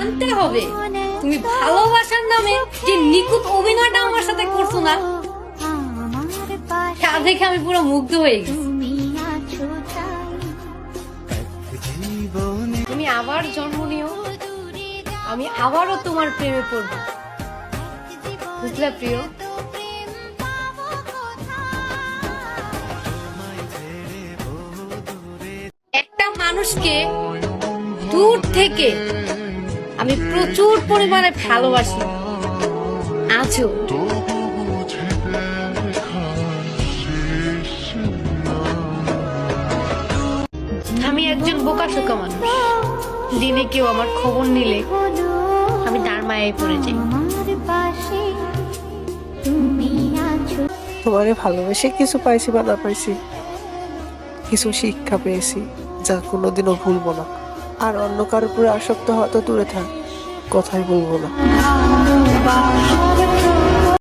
মানতে হবে তুমি ভালোবাসার নামে যে নিখুঁত অভিনয়টা আমার সাথে করছো না, তা দেখে আমি পুরো মুগ্ধ হয়ে গেছি। তুমি আবার জন্ম নিও, আমি আবারও তোমার প্রেমে পড়বো, বুঝলে প্রিয়? একটা মানুষকে দূর থেকে আমি প্রচুর পরিমাণে ভালোবাসি, আজও। আমি একজন বোকাশোকা মানুষ, দিনে কেউ আমার খবর নিলে আমি তার মায়ায় পড়ে যাই। তোমারে ভালোবেসে কিছু পাইছি বা না পাইছি, কিছু শিক্ষা পেয়েছি যা কোনোদিনও ভুলবো না। আর অন্য কারোর উপরে আসক্ত হওয়া তো দূরে থাক, কথাই বলবো না।